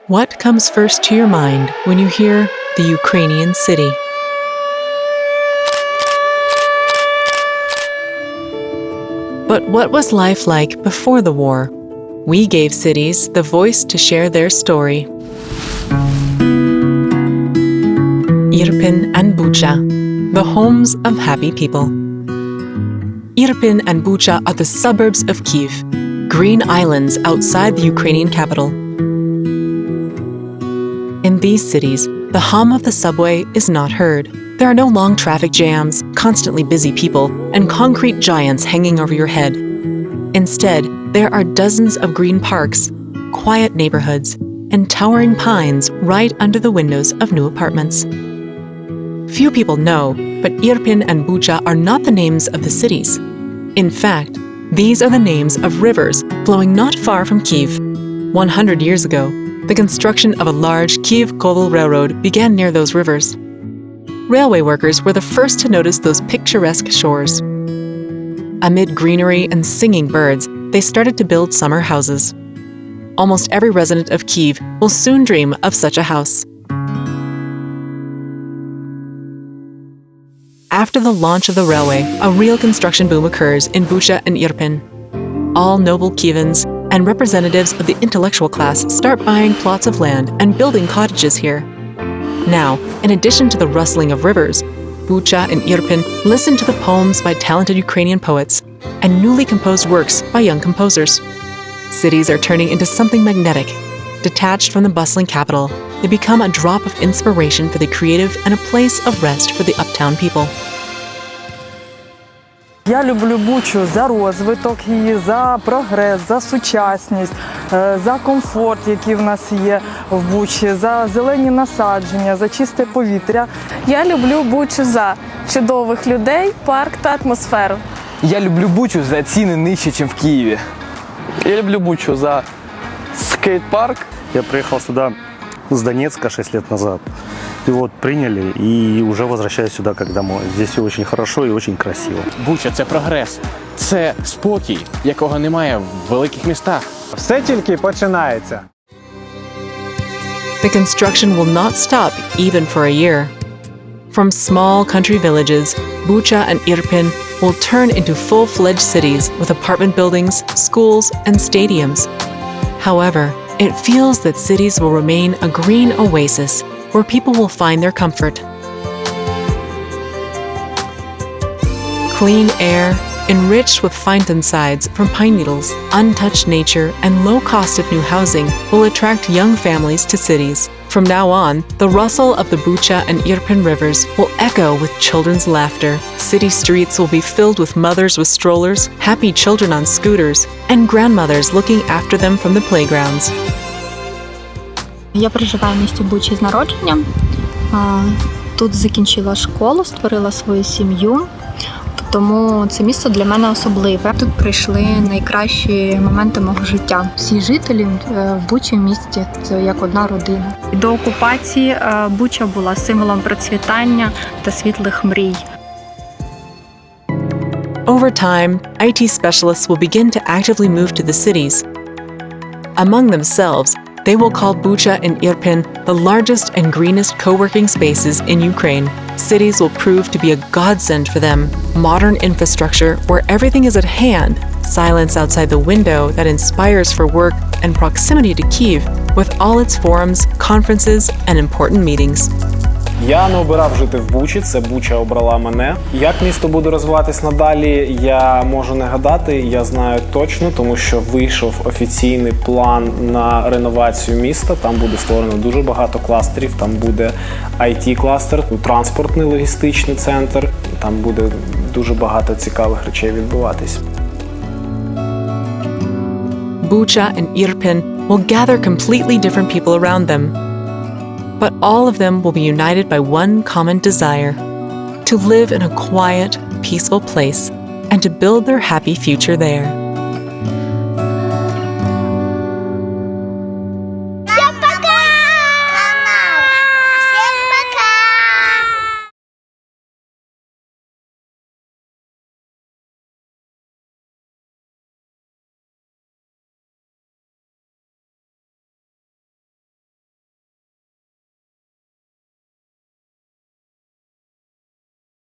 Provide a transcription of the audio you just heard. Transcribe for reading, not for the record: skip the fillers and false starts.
What comes first to your mind when you hear the Ukrainian city? But what was life like before the war? We gave cities the voice to share their story. Irpin and Bucha, the homes of happy people. Irpin and Bucha are the suburbs of Kyiv, green islands outside the Ukrainian capital. In these cities, the hum of the subway is not heard. There are no long traffic jams, constantly busy people, and concrete giants hanging over your head. Instead, there are dozens of green parks, quiet neighborhoods, and towering pines right under the windows of new apartments. Few people know, but Irpin and Bucha are not the names of the cities. In fact, these are the names of rivers flowing not far from Kyiv. 100 years ago, the construction of a large Kyiv-Kovel railroad began near those rivers. Railway workers were the first to notice those picturesque shores. Amid greenery and singing birds, they started to build summer houses. Almost every resident of Kyiv will soon dream of such a house. After the launch of the railway, a real construction boom occurs in Bucha and Irpin. All noble Kyivans and representatives of the intellectual class start buying plots of land and building cottages here. Now, in addition to the rustling of rivers, Bucha and Irpin listen to the poems by talented Ukrainian poets and newly composed works by young composers. Cities are turning into something magnetic. Detached from the bustling capital, they become a drop of inspiration for the creative and a place of rest for the uptown people. Я люблю Бучу за розвиток її, за прогрес, за сучасність, за комфорт, який в нас є в Бучі, за зелені насадження, за чисте повітря. Я люблю Бучу за чудових людей, парк та атмосферу. Я люблю Бучу за ціни нижче, ніж в Києві. Я люблю Бучу за скейт-парк. Я приехал сюда с Донецка 6 лет назад. И вот приняли, и уже возвращаюсь сюда как домой. Здесь очень хорошо и очень красиво. Буча – це прогрес, це спокій, якого немає в великих містах. Все тільки починається. The construction will not stop even for a year. From small country villages, Bucha and Irpin will turn into full-fledged cities with apartment buildings, schools, and stadiums. However, it feels that cities will remain a green oasis where people will find their comfort. Clean air, enriched with fountainsides from pine needles, untouched nature, and low cost of new housing will attract young families to cities. From now on, the rustle of the Bucha and Irpin rivers will echo with children's laughter. City streets will be filled with mothers with strollers, happy children on scooters, and grandmothers looking after them from the playgrounds. Я проживаю в місті Бучі з народження. Тут закінчила школу, створила свою сім'ю. Тому це місто для мене особливе. Тут прийшли найкращі моменти мого життя. Всі жителі в Бучі місті – це як одна родина. До окупації Буча була символом процвітання та світлих мрій. Over time, IT specialists will begin to actively move to the cities. Among themselves, they will call Bucha and Irpin the largest and greenest co-working spaces in Ukraine. Cities will prove to be a godsend for them. Modern infrastructure where everything is at hand, silence outside the window that inspires for work, and proximity to Kyiv with all its forums, conferences, and important meetings. Я не обирав жити в Бучі, це Буча обрала мене. Як місто буде розвиватись надалі, я можу не гадати, я знаю точно, тому що вийшов офіційний план на реновацію міста. Там буде створено дуже багато кластерів, там буде IT-кластер, транспортний логістичний центр, там буде дуже багато цікавих речей відбуватись. Bucha and Irpin will gather completely different people around them. But all of them will be united by one common desire: to live in a quiet, peaceful place and to build their happy future there.